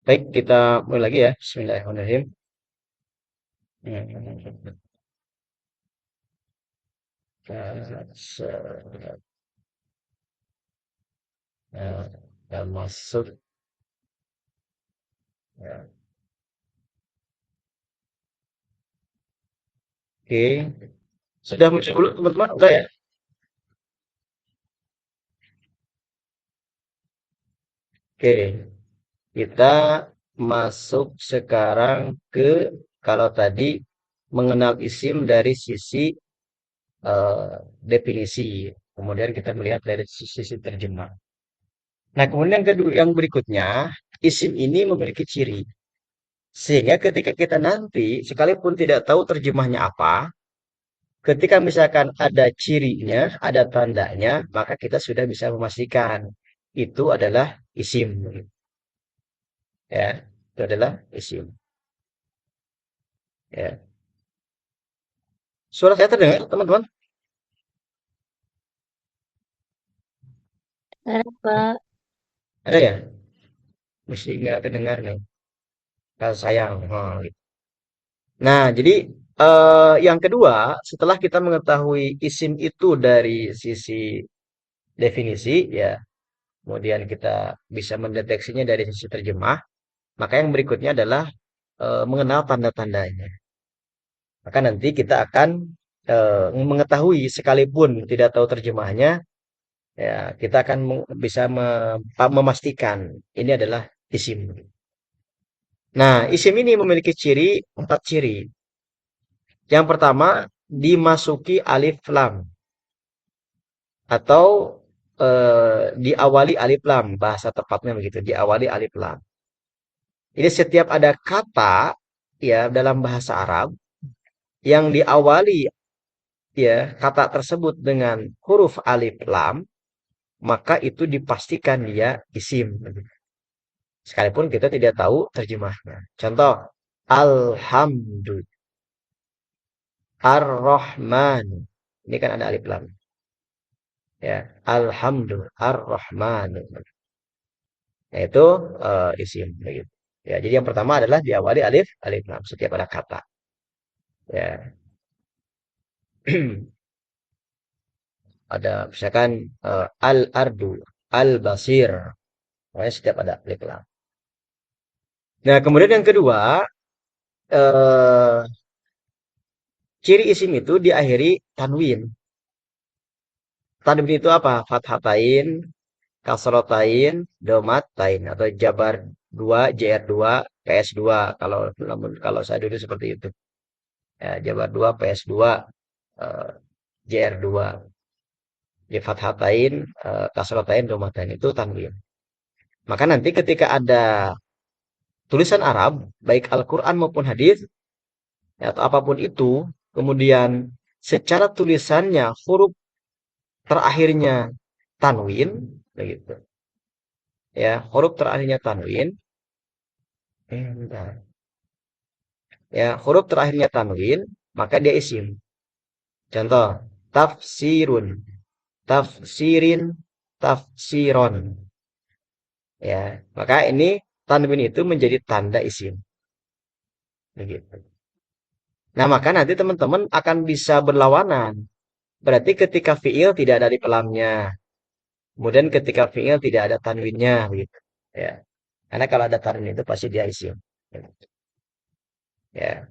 Baik, kita mulai lagi ya. Bismillahirrahmanirrahim. Hmm, ya, masuk. Ya. Oke, sudah muncul dulu teman-teman? Udah ya? Oke, kita masuk sekarang ke kalau tadi mengenal isim dari sisi eh, definisi. Kemudian kita melihat dari sisi terjemah. Nah, kemudian yang kedua, yang berikutnya, isim ini memiliki ciri. Sehingga ketika kita nanti, sekalipun tidak tahu terjemahnya apa, ketika misalkan ada cirinya, ada tandanya, maka kita sudah bisa memastikan itu adalah isim. Ya, itu adalah isim. Ya. Suara saya terdengar, teman-teman? Ada Pak. Ada ya? Mesti nggak terdengar nih. Kalau sayang. Oh, gitu. Nah, jadi yang kedua, setelah kita mengetahui isim itu dari sisi definisi, ya, kemudian kita bisa mendeteksinya dari sisi terjemah, maka yang berikutnya adalah mengenal tanda-tandanya. Maka nanti kita akan mengetahui sekalipun tidak tahu terjemahnya, ya kita akan bisa memastikan ini adalah isim. Nah, isim ini memiliki ciri empat ciri. Yang pertama, dimasuki alif lam atau diawali alif lam, bahasa tepatnya begitu, diawali alif lam. Jadi setiap ada kata ya dalam bahasa Arab yang diawali ya kata tersebut dengan huruf alif lam, maka itu dipastikan dia isim. Sekalipun kita tidak tahu terjemahnya. Contoh, Alhamdulillah, Ar-Rahman. Ini kan ada alif lam. Ya, Alhamdulillah, Ar-Rahman. Yaitu isim. Begitu. Ya, jadi yang pertama adalah diawali alif lam setiap ada kata. Ya, ada misalkan al-ardu, al-basir. Pokoknya setiap ada alif lam. Nah, kemudian yang kedua, eh, ciri isim itu diakhiri tanwin. Tanwin itu apa? Fathatain, kasrotain, domatain atau jabar 2, JR2, PS2 kalau kalau saya dulu seperti itu. Ya, jabar 2, PS2, eh, JR2. Di fathatain, kasrotain, domatain itu tanwin. Maka nanti ketika ada tulisan Arab, baik Al-Quran maupun hadis, ya, atau apapun itu, kemudian secara tulisannya huruf terakhirnya tanwin, begitu. Ya, huruf terakhirnya tanwin. Bentar. Ya, huruf terakhirnya tanwin, maka dia isim. Contoh, tafsirun, tafsirin, tafsiron. Ya, maka ini tanwin itu menjadi tanda isim. Begitu. Nah, maka nanti teman-teman akan bisa berlawanan. Berarti ketika fiil tidak ada di pelamnya. Kemudian ketika fiil tidak ada tanwinnya. Begitu. Ya. Karena kalau ada tanwin itu pasti dia isim. Ya.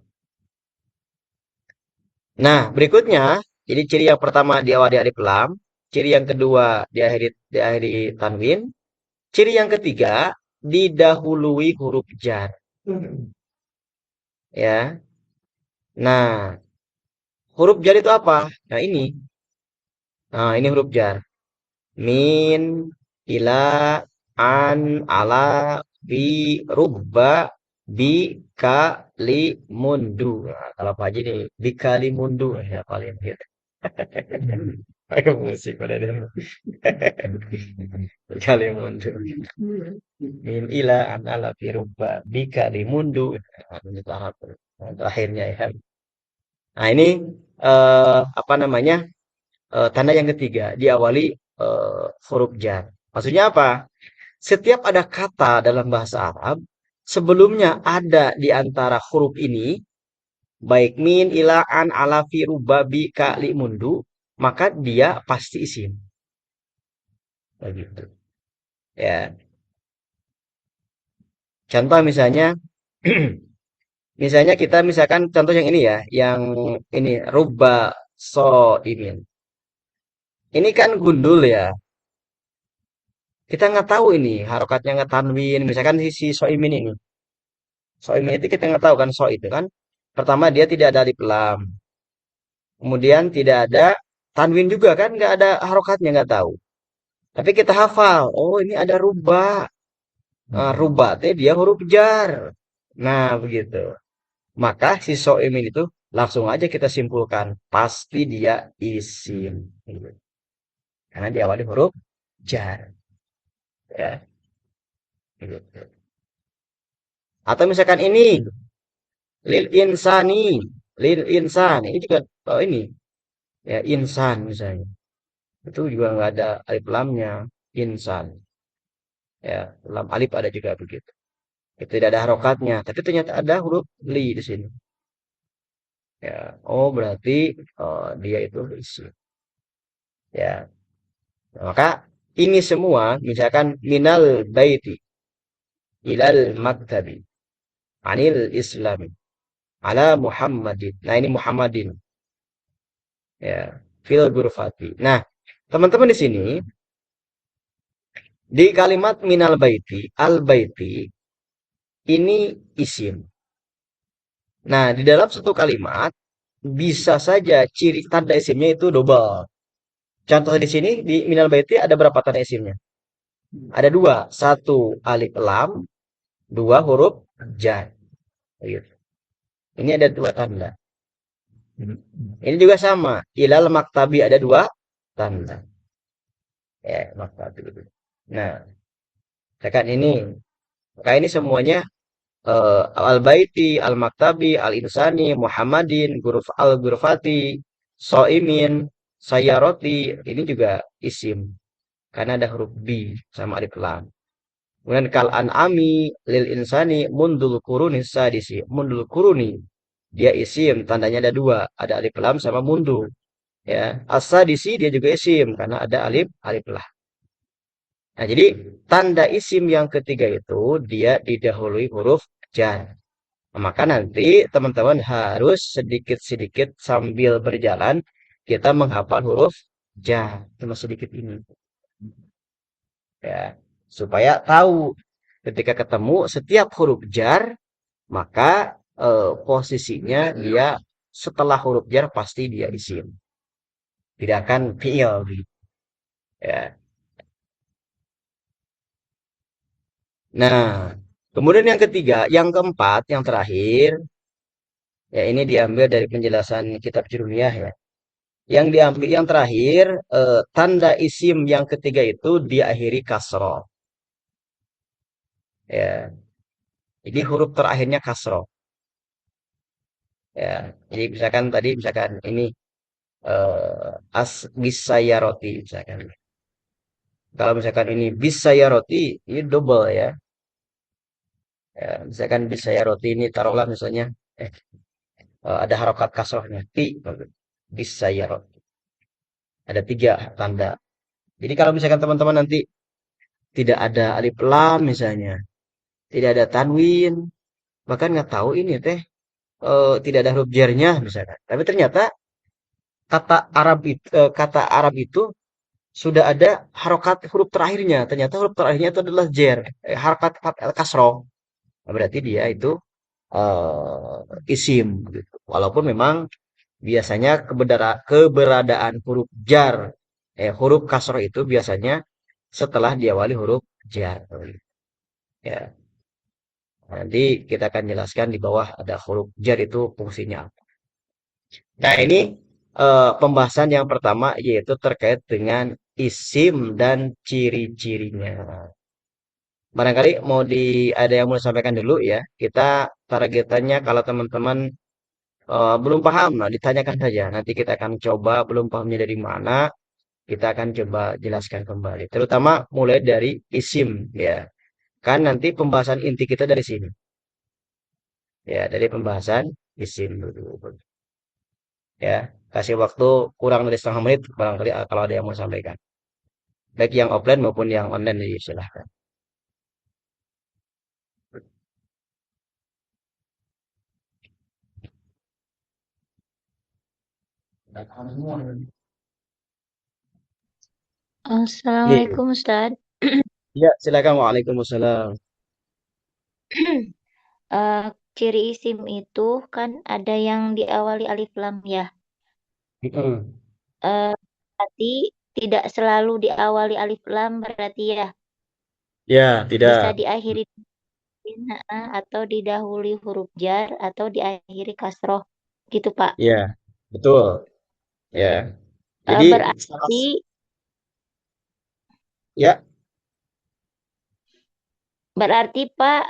Nah, berikutnya, jadi ciri yang pertama diawali alif lam, ciri yang kedua diakhiri tanwin, ciri yang ketiga didahului huruf jar. Ya. Nah, huruf jar itu apa? Nah, ini. Nah, ini huruf jar. Min, ila, an, ala, bi, rubba, bi, ka, li, mundu. Nah, kalau Pak Haji nih, bi, kali, mundu. Ya, paling gitu. Pakai musik pada dia. Kali mundu. Min, ila, an, ala, bi, rubba, bi, kali, mundu. Nah, ini tahap terakhirnya ya. Nah, ini apa namanya? Tanda yang ketiga diawali huruf jar. Maksudnya apa? Setiap ada kata dalam bahasa Arab, sebelumnya ada di antara huruf ini, baik min, ila, an, ala, fi, ruba, bi, ka, li, mundu, maka dia pasti isim. Begitu. Ya, contoh misalnya, misalnya kita misalkan contoh yang ini ya, yang ini ruba so imin. Ini kan gundul ya. Kita nggak tahu ini harokatnya nggak tanwin. Misalkan si soimin ini. Soimin itu kita nggak tahu kan so itu kan. Pertama dia tidak ada alif lam. Kemudian tidak ada tanwin juga kan nggak ada harokatnya nggak tahu. Tapi kita hafal. Oh ini ada ruba. Nah, ruba teh dia huruf jar. Nah begitu. Maka si soimin itu langsung aja kita simpulkan pasti dia isim. Gitu. Karena diawali huruf jar. Ya. Gitu. Atau misalkan ini lil insani, lil insan ini juga ini ya insan misalnya itu juga nggak ada alif lamnya insan ya lam alif ada juga begitu itu tidak ada harokatnya tapi ternyata ada huruf li di sini ya oh berarti dia itu isim ya. Nah, maka ini semua misalkan minal baiti ilal maktabi anil islami ala muhammadin nah ini muhammadin ya fil ghurfati. Nah, teman-teman di sini di kalimat minal baiti, al baiti ini isim. Nah, di dalam satu kalimat bisa saja ciri tanda isimnya itu double. Contoh di sini di minal baiti ada berapa tanda isimnya? Ada dua, satu alif lam, dua huruf jar. Gitu. Ini ada dua tanda. Ini juga sama. Ilal maktabi ada dua tanda. Ya, maktabi. Nah, tekan ini. Maka ini semuanya al-baiti, al-maktabi, al-insani, Muhammadin, al-ghurfati, so'imin, sayyaroti, ini juga isim. Karena ada huruf bi sama alif lam. Kemudian kal an'ami lil insani mundul kuruni sadisi. Mundul kuruni. Dia isim, tandanya ada dua. Ada alif lam sama mundu. Ya, as-sadisi dia juga isim karena ada alif lam. Nah, jadi tanda isim yang ketiga itu dia didahului huruf jar. Maka nanti teman-teman harus sedikit-sedikit sambil berjalan kita menghafal huruf jar. Cuma sedikit ini. Ya, supaya tahu ketika ketemu setiap huruf jar, maka posisinya dia setelah huruf jar pasti dia isim. Tidak akan fi'il gitu. Ya. Nah, kemudian yang ketiga, yang keempat, yang terakhir, ya ini diambil dari penjelasan kitab Jurumiyah ya. Yang diambil yang terakhir tanda isim yang ketiga itu diakhiri kasroh. Ya, jadi huruf terakhirnya kasroh. Ya, jadi misalkan tadi misalkan ini as bisayaroti misalkan. Kalau misalkan ini bisayaroti ini double ya. Ya, misalkan bisayaroti ini taruhlah misalnya eh, ada harokat kasrohnya ti bisayaroti. Ada tiga tanda. Jadi kalau misalkan teman-teman nanti tidak ada alif lam misalnya, tidak ada tanwin, bahkan nggak tahu ini teh tidak ada huruf jernya misalkan. Tapi ternyata kata Arab itu sudah ada harokat huruf terakhirnya. Ternyata huruf terakhirnya itu adalah jer, harokat kasroh. Nah, berarti dia itu isim gitu. Walaupun memang biasanya keberadaan huruf jar, huruf kasroh itu biasanya setelah diawali huruf jar. Ya, nanti kita akan jelaskan di bawah ada huruf jar itu fungsinya apa. Nah, ini pembahasan yang pertama yaitu terkait dengan isim dan ciri-cirinya. Barangkali ada yang mau disampaikan dulu ya. Kita targetannya kalau teman-teman belum paham, nah ditanyakan saja. Nanti kita akan coba belum pahamnya dari mana, kita akan coba jelaskan kembali. Terutama mulai dari isim ya. Kan nanti pembahasan inti kita dari sini. Ya, dari pembahasan isim dulu. Ya, kasih waktu kurang dari setengah menit barangkali kalau ada yang mau sampaikan. Baik yang offline maupun yang online silahkan. Iya, Assalamualaikum Ustaz. iya, silakan. Waalaikumsalam. Eh, Ciri isim itu kan ada yang diawali alif lam ya. Mm-mm. Berarti tidak selalu diawali alif lam berarti ya. Ya, Bisa tidak. diakhiri sin, atau didahului huruf jar atau diakhiri kasroh gitu Pak. Ya, betul. Ya. Jadi, Berarti ya, berarti Pak,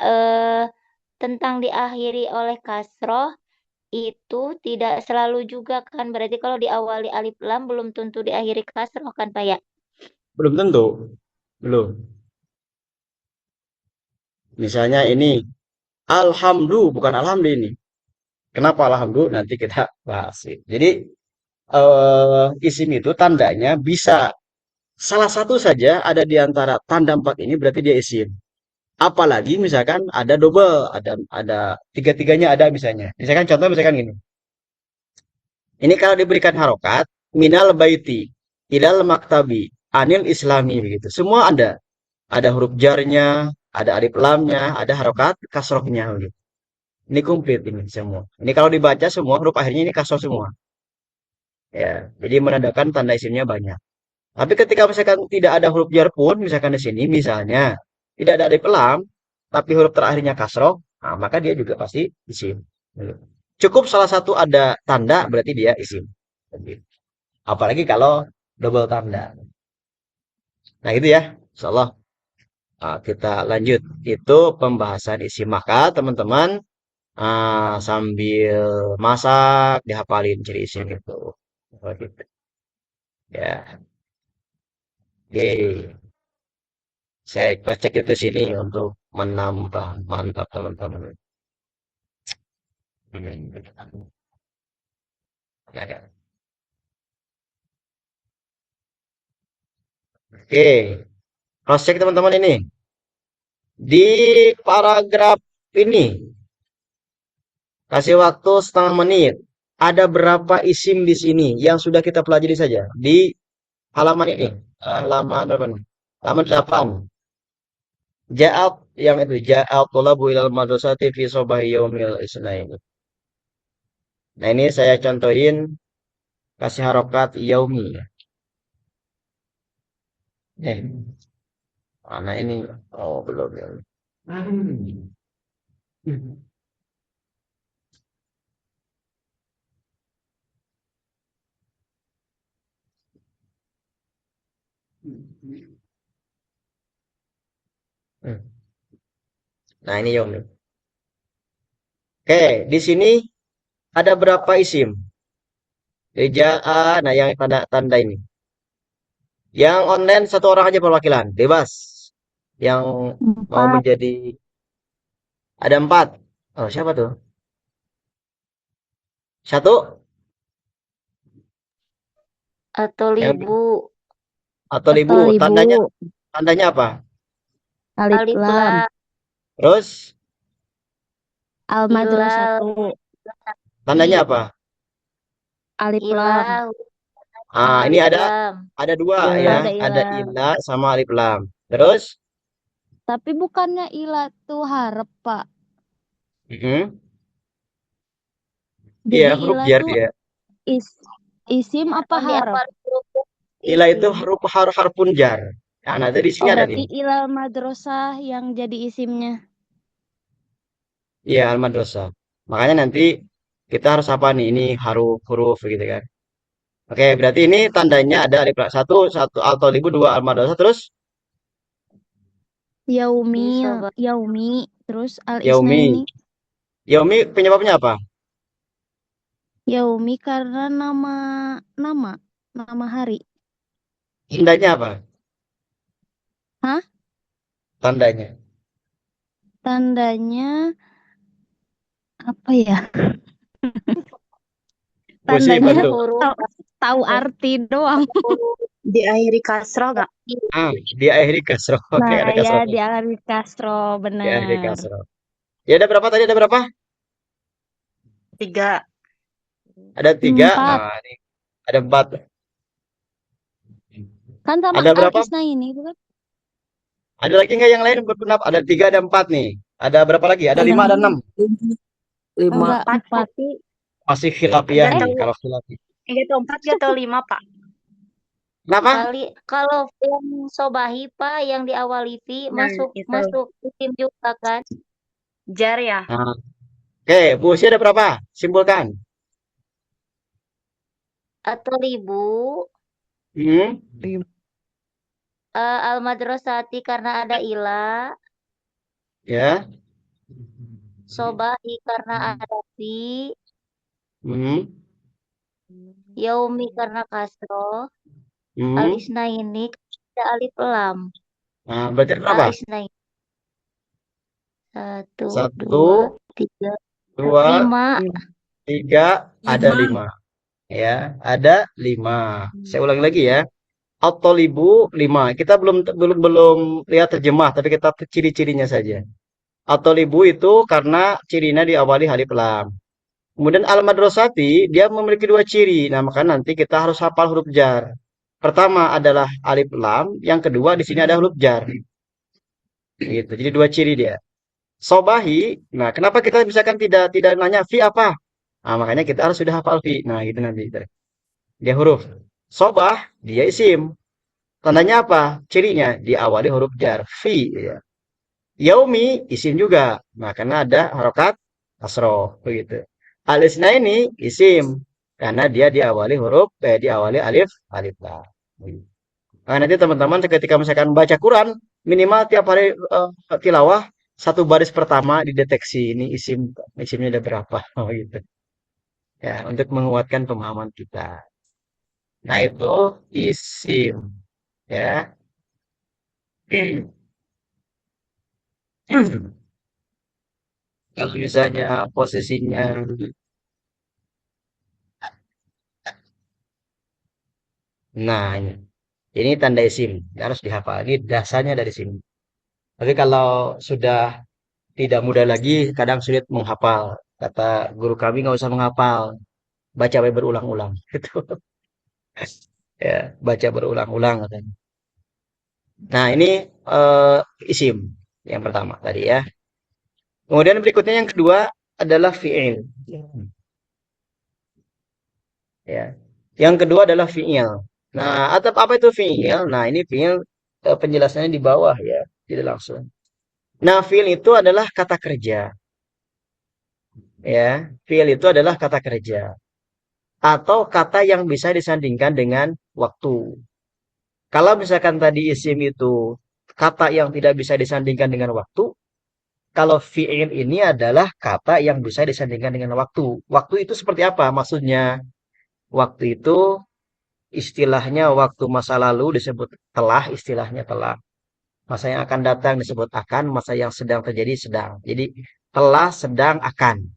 tentang diakhiri oleh kasroh itu tidak selalu juga kan. Berarti kalau diawali alif lam belum tentu diakhiri kasroh kan Pak ya. belum tentu. Belum. Misalnya ini, bukan alhamdulillah ini. Kenapa alhamdulillah? Nanti kita bahas. Jadi, isim itu tandanya bisa salah satu saja ada di antara tanda empat ini berarti dia isim. Apalagi misalkan ada double, ada tiga-tiganya ada misalnya. Misalkan contoh misalkan gini. Ini kalau diberikan harokat, minal baiti, ilal maktabi, anil islami begitu. Semua ada. Ada huruf jarnya, ada alif lamnya, ada harokat kasrohnya begitu. Ini komplit ini semua. Ini kalau dibaca semua huruf akhirnya ini kasroh semua. Ya, jadi menandakan tanda isimnya banyak. Tapi ketika misalkan tidak ada huruf jar pun, misalkan di sini misalnya tidak ada alif lam, tapi huruf terakhirnya kasroh, nah, maka dia juga pasti isim. Cukup salah satu ada tanda berarti dia isim. Apalagi kalau double tanda. Nah itu ya, insyaallah kita lanjut. Itu pembahasan isim. Maka teman-teman sambil masak dihafalin ciri isim itu. Oh, gitu. Ya, oke. Saya cek itu sini untuk menambah mantap teman-teman. Ya, ya. Oke, cross check teman-teman ini. Di paragraf ini kasih waktu setengah menit. Ada berapa isim di sini yang sudah kita pelajari saja di halaman ini? Halaman berapa nih? Halaman 8. Ja'at yang itu ja'at thalabu ilal madrasati fi sabahi yaumil isnain. Nah, ini saya contohin kasih harokat yaumi. Eh, mana ini? Oh, belum ya. Nah, ini yaumi. Oke, di sini ada berapa isim? Ja'a, nah yang tanda-tanda ini. Yang online satu orang aja perwakilan, bebas. Yang mau Empat menjadi ada 4. Oh, siapa tuh? Satu atau yang libu atau Atau ribu. ribu, Tandanya apa? alif alif lam, lam Terus al ilal madrasatu, tandanya apa? alif lam, ilah sama Ah, ini alif ada lam. dua ya, ada ada ilah. ila sama alif lam. Terus, Tapi bukannya ilah tuh harap, Pak. mm-mm. Iya Jadi huruf ilah jar tuh dia. is isim apa Yang harap? dihafal huruf Ila itu isim. huruf harfun jar. Nah, tadi di sini Oh, ada berarti nih. ilal madrasah yang jadi isimnya. Iya, al-madrasah. Makanya nanti kita harus apa nih? Ini huruf gitu kan. Oke, berarti ini tandanya ada alif lam. Satu, satu alto ribu, dua al-madrasah, terus Bisa Yaumi, terus al yaumi. isnaini. Yaumi penyebabnya apa? Yaumi karena nama nama hari. Tandanya apa? Hah? Tandanya. Tandanya Apa ya? Puisi Tandanya bantu. huruf tahu arti doang. huruf Diakhiri kasroh nggak? Ah, diakhiri kasroh. Oke, Nah, ada ya kasroh. di Alwi Castro, Diakhiri benar. kasroh. Ya ada berapa tadi? Ada berapa? 3. Ada 3. 4. Nah, ini ada 4. Kan sama Ada berapa? Al-Isna ini itu kan? Ada lagi nggak yang lain berpendapat? Ada 3, ada 4 nih. Ada berapa lagi? Ada Ada 5, ada 6. 5. enggak 4, 4. tapi Masih khilafiah nggak nih tahu. kalau khilafi. 4 nggak tahu 5, Pak. Kenapa? kalau yang Sobahi Pak yang diawali V Nah, masuk itu. masuk isim juga kan? Jar ya. Nah, oke, puisi ada berapa? Simpulkan. Atau ribu Hmm, al-madrasati karena ada ila, ya. Sobahi karena ada fi, Hmm, yaumi karena kasro, hmm. al-isnaini ada alif lam. Nah, berarti ada berapa? Al-isnaini 1, 1, 2, 3, 2, 5. 3, ada 5. Ya, ada 5. Saya ulangi lagi ya. At-thalibu 5. Kita belum lihat terjemah, tapi kita ciri-cirinya saja. At-thalibu itu karena cirinya diawali alif lam. Kemudian al-madrasati dia memiliki 2 ciri. Nah, maka nanti kita harus hafal huruf jar. Pertama adalah alif lam, yang kedua di sini ada huruf jar. Gitu. Jadi 2 ciri dia. Sobahi, nah kenapa kita misalkan tidak nanya fi apa? Nah, makanya kita harus sudah hafal fi. Nah, gitu nanti. Dia huruf. Sobah, dia isim. Tandanya apa? Cirinya diawali huruf jar. Fi. Ya. Yaumi, isim juga. Nah, karena ada harokat kasroh. Begitu. Alisna ini isim. Karena dia diawali alif lam. Nah, nanti teman-teman ketika misalkan baca Quran, minimal tiap hari tilawah, satu baris pertama dideteksi ini isimnya ada berapa. Oh, gitu. Ya, untuk menguatkan pemahaman kita. Nah, itu isim. Ya. Kalau misalnya posisinya, nah ini tanda isim, harus dihafal. Ini dasarnya dari sini. Tapi kalau sudah tidak mudah lagi, kadang sulit menghafal. Kata guru kami nggak usah menghafal, baca berulang-ulang. Gitu. Ya, baca berulang-ulang katanya. Nah ini isim yang pertama tadi ya. Kemudian berikutnya yang kedua adalah fi'il. Ya. Yang kedua adalah fi'il. Nah, atau apa itu fi'il? Nah, ini fi'il penjelasannya di bawah ya, tidak langsung. Nah, fi'il itu adalah kata kerja. Ya, fi'il itu adalah kata kerja atau kata yang bisa disandingkan dengan waktu. Kalau misalkan tadi isim itu kata yang tidak bisa disandingkan dengan waktu, kalau fi'il ini adalah kata yang bisa disandingkan dengan waktu. Waktu itu seperti apa? Maksudnya, waktu itu istilahnya waktu masa lalu disebut telah, istilahnya telah. Masa yang akan datang disebut akan, masa yang sedang terjadi sedang. Jadi telah, sedang, akan.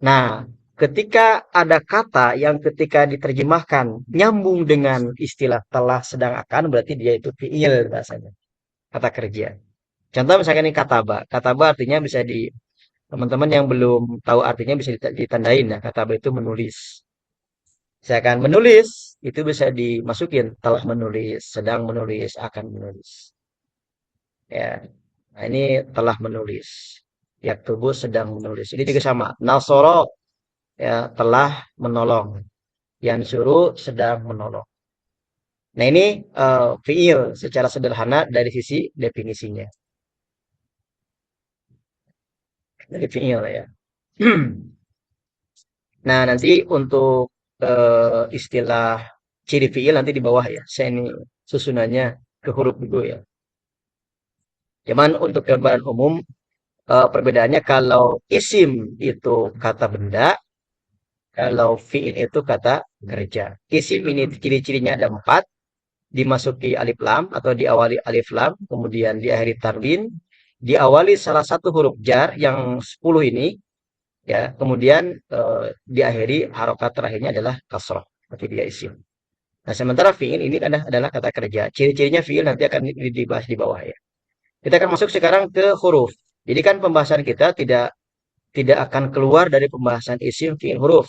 Nah, ketika ada kata yang ketika diterjemahkan nyambung dengan istilah telah, sedang, akan, berarti dia itu fi'il bahasanya. Kata kerja. Contoh misalkan ini kataba. Kataba artinya bisa teman-teman yang belum tahu artinya bisa ditandain ya. Kataba itu menulis. Misalkan menulis, itu bisa dimasukin telah menulis, sedang menulis, akan menulis. Ya. Nah, ini telah menulis. Yaktubu sedang menulis. Ini juga sama. Nasoro ya telah menolong. Yang suruh sedang menolong. Nah, ini fiil secara sederhana dari sisi definisinya. Dari fiil ya. Nah, nanti untuk istilah ciri fiil nanti di bawah ya. Saya ini susunannya ke huruf dulu ya. Cuman untuk gambaran umum, perbedaannya kalau isim itu kata benda, kalau fiil itu kata kerja. Isim ini ciri-cirinya ada 4, dimasuki alif lam atau diawali alif lam, kemudian diakhiri tanwin, diawali salah satu huruf jar yang 10 ini, Ya, kemudian diakhiri harokat terakhirnya adalah kasroh, berarti dia isim. Nah, sementara fiil ini adalah kata kerja. Ciri-cirinya fiil nanti akan dibahas di bawah ya. Kita akan masuk sekarang ke huruf. Jadi kan pembahasan kita tidak tidak akan keluar dari pembahasan isim, fiil, huruf.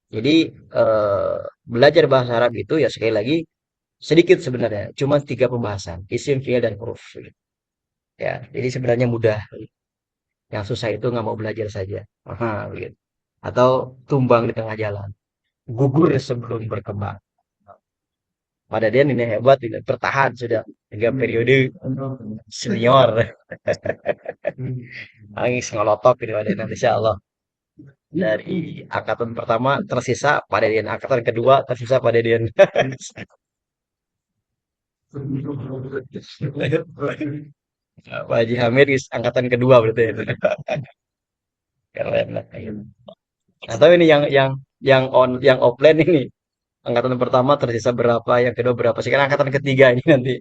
Jadi belajar bahasa Arab itu ya sekali lagi sedikit sebenarnya, cuma 3 pembahasan, isim, fiil, dan huruf. Ya, jadi sebenarnya mudah. Yang susah itu nggak mau belajar saja. Aha, begitu. Atau tumbang di tengah jalan, gugur sebelum berkembang. Pada dia ini hebat, ini bertahan sudah 3 periode senior. Angin ngolotok gitu pada nanti insya Allah. Dari angkatan pertama tersisa pada dia, angkatan kedua tersisa pada dia. Pak Haji Hamid angkatan kedua berarti itu. Keren lah. Atau ini yang offline ini angkatan pertama tersisa berapa, yang kedua berapa. Sekarang angkatan ketiga ini nanti.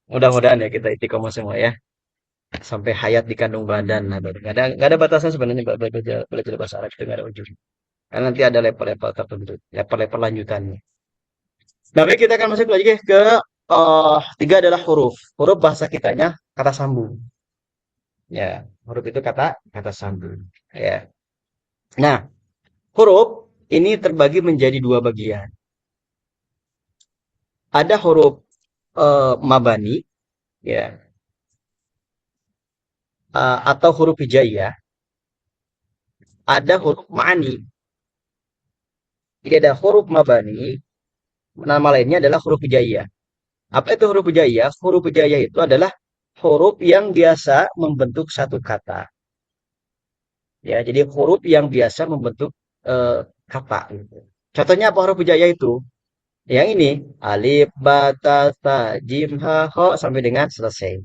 Mudah-mudahan ya kita istiqomah semua ya. Sampai hayat di kandung badan. Nah, nggak ada batasan sebenarnya belajar bahasa Arab itu nggak ada ujung. Karena nanti ada level-level tertentu, level-level lanjutannya. Nah, baik kita akan masuk lagi ke 3 adalah huruf. Huruf bahasa kitanya kata sambung. Ya, huruf itu kata kata sambung. Ya. Nah, huruf ini terbagi menjadi 2 bagian. Ada huruf mabani, ya, atau huruf hijaiyah. Ada huruf ma'ani. Jadi ada huruf mabani, nama lainnya adalah huruf hijaiyah. Apa itu huruf hijaiyah? Huruf hijaiyah itu adalah huruf yang biasa membentuk satu kata. Ya, jadi huruf yang biasa membentuk kata. Gitu. Contohnya apa huruf hijaiyah itu? Yang ini alif, ba, ta, tha, jim, ha, ho sampai dengan selesai.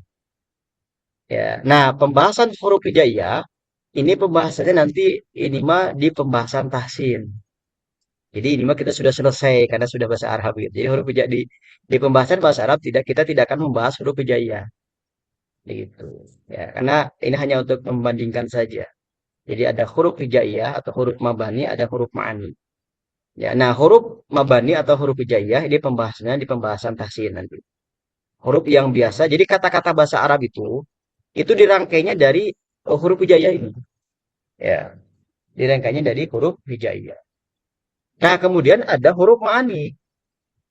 Ya. Nah, pembahasan huruf hijaiyah ini pembahasannya nanti ini mah di pembahasan tahsin. Jadi ini mah kita sudah selesai karena sudah bahasa Arab gitu. Jadi huruf hijaiyah di pembahasan bahasa Arab kita tidak akan membahas huruf hijaiyah gitu. Ya, karena ini hanya untuk membandingkan saja. Jadi ada huruf hijaiyah atau huruf mabani, ada huruf ma'ani. Ya, nah huruf mabani atau huruf hijaiyah ini pembahasannya di pembahasan tahsin nanti. Huruf yang biasa. Jadi kata-kata bahasa Arab itu dirangkainya dari huruf hijaiyah ini. Ya, dirangkainya dari huruf hijaiyah. Nah, kemudian ada huruf ma'ani.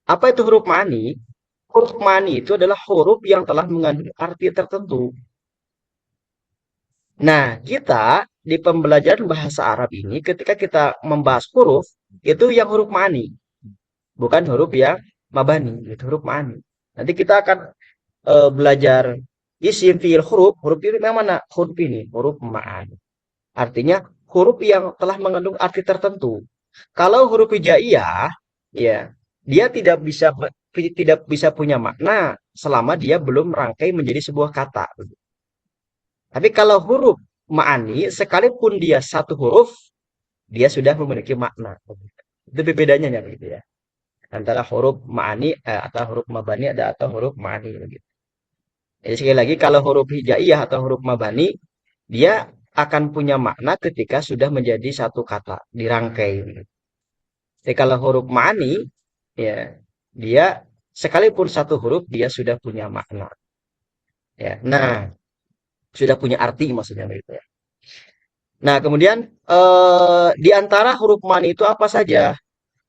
Apa itu huruf ma'ani? Huruf ma'ani itu adalah huruf yang telah mengandung arti tertentu. Nah, kita di pembelajaran bahasa Arab ini ketika kita membahas huruf, itu yang huruf ma'ani. Bukan huruf yang mabani, itu huruf ma'ani. Nanti kita akan belajar isim, fiil, huruf ini yang mana? Huruf ini, huruf ma'ani. Artinya huruf yang telah mengandung arti tertentu. Kalau huruf hijaiyah, ya, dia tidak bisa punya makna selama dia belum merangkai menjadi sebuah kata. Tapi kalau huruf ma'ani, sekalipun dia satu huruf, dia sudah memiliki makna. Itu bedanya ya begitu ya. Antara huruf ma'ani atau huruf mabani ada atau huruf ma'ani begitu. Jadi sekali lagi kalau huruf hijaiyah atau huruf mabani, dia akan punya makna ketika sudah menjadi satu kata, dirangkai. Jadi kalau huruf ma'ani, ya, dia sekalipun satu huruf dia sudah punya makna. Ya, nah, sudah punya arti maksudnya begitu ya. Nah, kemudian di antara huruf ma'ani itu apa saja?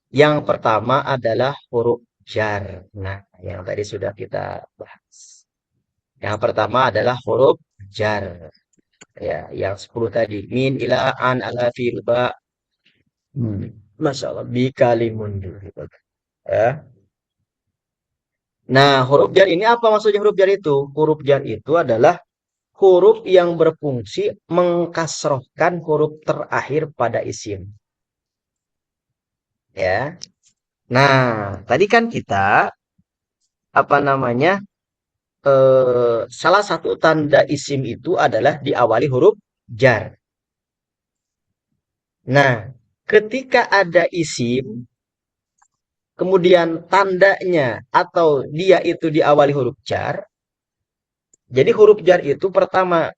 Yang pertama adalah huruf jar. Nah, yang tadi sudah kita bahas. Yang pertama adalah huruf jar. Ya, yang 10 tadi. Min, ila, an, ala, fi, ba. Masya Allah. Bi kalimun. Gitu. Ya. Nah, huruf jar ini apa maksudnya huruf jar itu? Huruf jar itu adalah huruf yang berfungsi mengkasrohkan huruf terakhir pada isim. Ya. Nah, tadi kan kita apa namanya? Salah satu tanda isim itu adalah diawali huruf jar. Nah, ketika ada isim, kemudian tandanya atau dia itu diawali huruf jar, jadi huruf jar itu pertama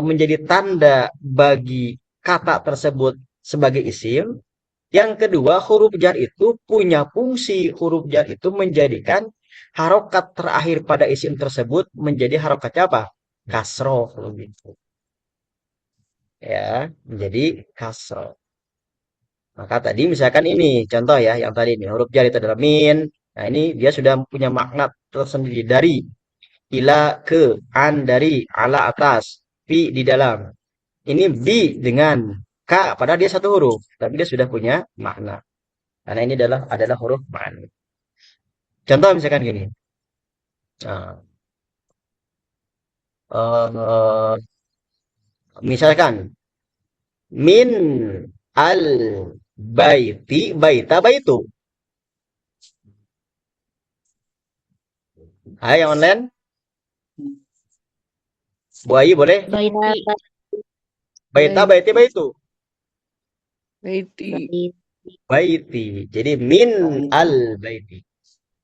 menjadi tanda bagi kata tersebut sebagai isim. Yang kedua, huruf jar itu punya fungsi. Huruf jar itu menjadikan harokat terakhir pada isim tersebut menjadi harokatnya apa? Kasroh. Gitu. Ya, menjadi kasroh. Maka tadi misalkan ini contoh ya, yang tadi ini huruf jar itu adalah min. Nah, ini dia sudah punya makna tersendiri dari ila ke, an dari, ala atas, fi di dalam. Ini bi dengan ka, padahal dia satu huruf, tapi dia sudah punya makna. Karena ini adalah huruf ma'an. Contoh misalkan gini. Nah, eh, misalkan min al baiti baita baitu. Hai yang online, Bu Ayi boleh? Baiti. Baita baiti baitu. Baiti. Baiti. Jadi min al baiti.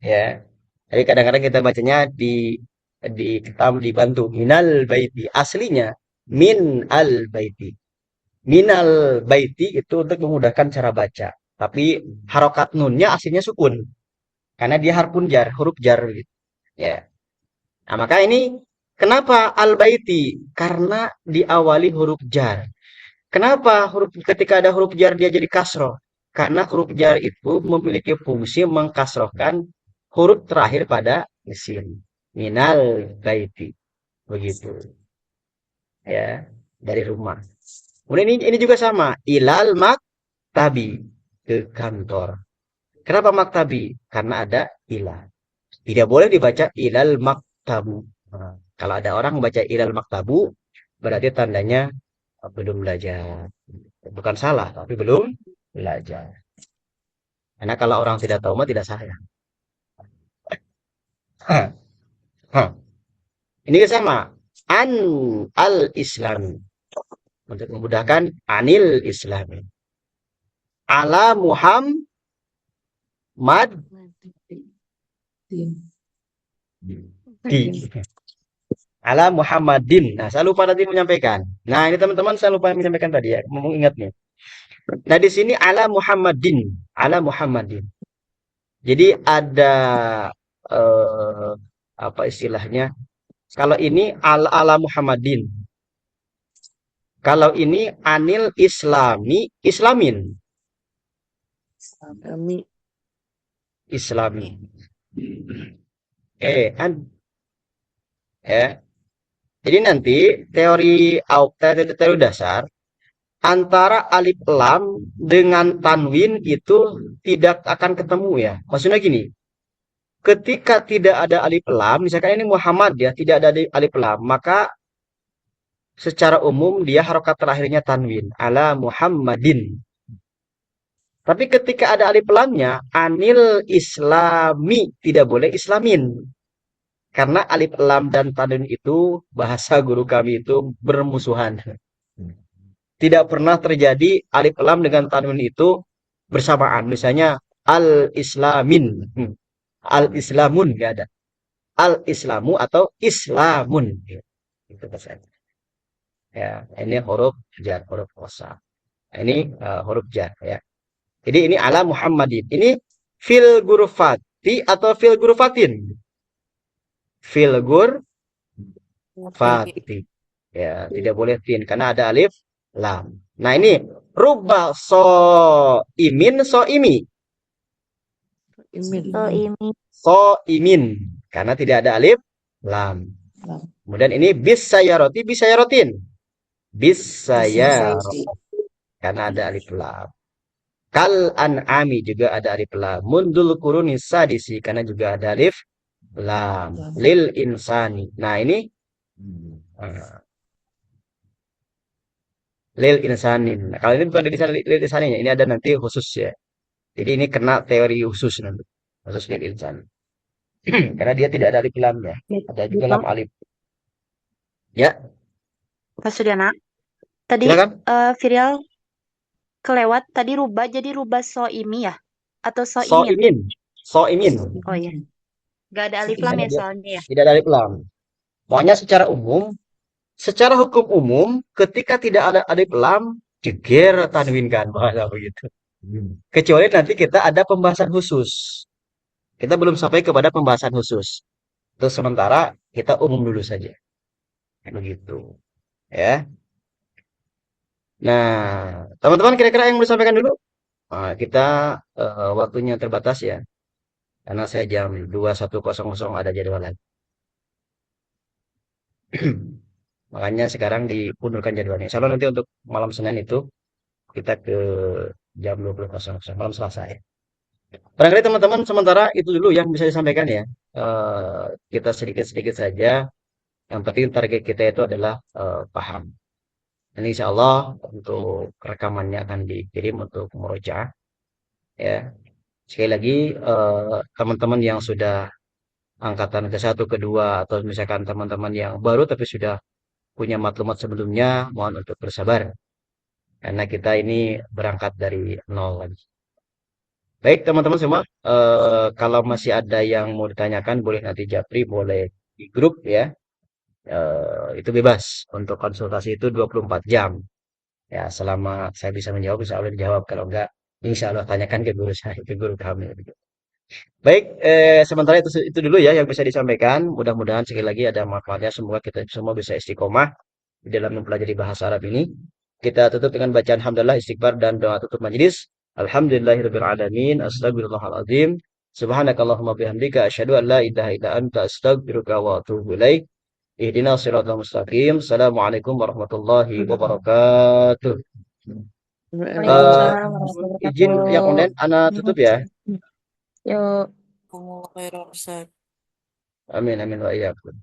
Ya. Jadi kadang-kadang kita bacanya kita dibantu minal baiti. Aslinya min al baiti. Minal baiti itu untuk memudahkan cara baca. Tapi harokat nunnya aslinya sukun. Karena dia huruf jar gitu. Ya. Nah, maka ini kenapa al baiti? Karena diawali huruf jar. Kenapa ketika ada huruf jar dia jadi kasroh? Karena huruf jar itu memiliki fungsi mengkasrohkan huruf terakhir pada isim. Minal baiti. Begitu. Ya, dari rumah. Kemudian ini juga sama. Ilal maktabi. Ke kantor. Kenapa maktabi? Karena ada ilal. Tidak boleh dibaca ilal maktabu. Nah, kalau ada orang membaca ilal maktabu, berarti tandanya belum belajar. Bukan salah, tapi belum belajar. Karena kalau orang tidak tahu mah tidak sayang. Hah, hah. Ini sama. An al-Islam. Untuk memudahkan anil Islam. Ala Muhammad di. Ala Muhammadin. Nah, saya lupa tadi menyampaikan. Nah, ini teman-teman saya lupa menyampaikan tadi ya. Mau ingat nih. Nah, di sini ala Muhammadin. Ala Muhammadin. Jadi ada apa istilahnya? Kalau ini ala Muhammadin. Kalau ini anil islamin. Kami. Islami. Ya. Jadi nanti teori dasar antara alif lam dengan tanwin itu tidak akan ketemu ya. Maksudnya gini, ketika tidak ada alif lam, misalkan ini Muhammad ya, tidak ada alif lam, maka secara umum dia harokat terakhirnya tanwin. Ala Muhammadin. Tapi ketika ada alif lamnya, anil islami, tidak boleh islamin. Karena alif lam dan tanwin itu bahasa guru kami itu bermusuhan. Tidak pernah terjadi alif lam dengan tanwin itu bersamaan. Misalnya al-islamin. Al-islamun nggak ada. Al-islamu atau islamun. Itu bahasanya. Ya, ini huruf jar, huruf qasam. Ini huruf jar ya. Jadi ini ala Muhammadin. Ini fil gurfati atau fil gurfatin? Fil gurfati. Ya, tidak boleh tin karena ada alif lam. Nah, ini rubba so imi. Imin. So ini. So imin karena tidak ada alif lam. Kemudian ini bisayarotin. Bisayaroti karena ada alif lam. Kal an'ami juga ada alif lam. Mundul kuruni sadisi karena juga ada alif lam. Lil insani. Nah, ini lil insanin. Nah, kalau ini bukan lil insaninya, ini ada nanti khusus ya. Jadi ini kena teori khusus nanti. Khusus lil insan. Karena dia tidak ada alif lamnya. Ada juga lam alif. Ya, Pak Sudiana. Tadi silakan. Firial kelewat tadi rubah jadi rubah soimi ya? Atau So soimin? imin. So imin. Oh iya. Gak ada alif lam ya soalnya ya. Tidak ada alif lam. Pokoknya secara hukum umum, ketika tidak ada alif lam, Jeger tanwin kan bahasa begitu. Kecuali nanti kita ada pembahasan khusus. Kita belum sampai kepada pembahasan khusus. Terus sementara kita umum dulu saja. Begitu. Ya. Nah, teman-teman kira-kira yang mau disampaikan dulu? Nah, kita waktunya terbatas ya. Karena saya jam 21.00 ada jadwalan. Makanya sekarang diundurkan jadwalnya. Insya Allah nanti untuk malam Senin itu kita ke jam 20.00 malam Selasa ya. Barangkali teman-teman sementara itu dulu yang bisa disampaikan ya. Kita sedikit-sedikit saja. Yang penting target kita itu adalah paham. Dan insya Allah untuk rekamannya akan dikirim untuk murojaah ya. Sekali lagi teman-teman yang sudah angkatan ke-1, kedua atau misalkan teman-teman yang baru tapi sudah punya maklumat sebelumnya, mohon untuk bersabar karena kita ini berangkat dari nol lagi. Baik teman-teman semua, kalau masih ada yang mau ditanyakan boleh nanti Japri, boleh di grup ya. Itu bebas untuk konsultasi itu 24 jam. Ya, selama saya bisa menjawab, insya Allah dijawab. Kalau enggak, insya Allah tanyakan ke guru saya, ke guru kami. Baik, sementara itu dulu ya yang bisa disampaikan. Mudah-mudahan sekali lagi ada manfaatnya. Semoga kita semua bisa istiqomah di dalam mempelajari bahasa Arab ini. Kita tutup dengan bacaan hamdalah, istighfar, dan doa tutup majelis. Alhamdulillahirabbil alamin. Astagfirullahaladzim. Subhanakallahumma bihamdika asyhadu an la ilaha illa anta astaghfiruka wa atubu ilaik. Ihdinas siratal mustaqim. Assalamualaikum warahmatullahi wabarakatuh. Eh, Waalaikumsalam warahmatullahi izin yang wabarakatuh. online ana tutup ya. Yuk. Jazakumullah khairan, Ustaz. Amin amin wa iyyakum.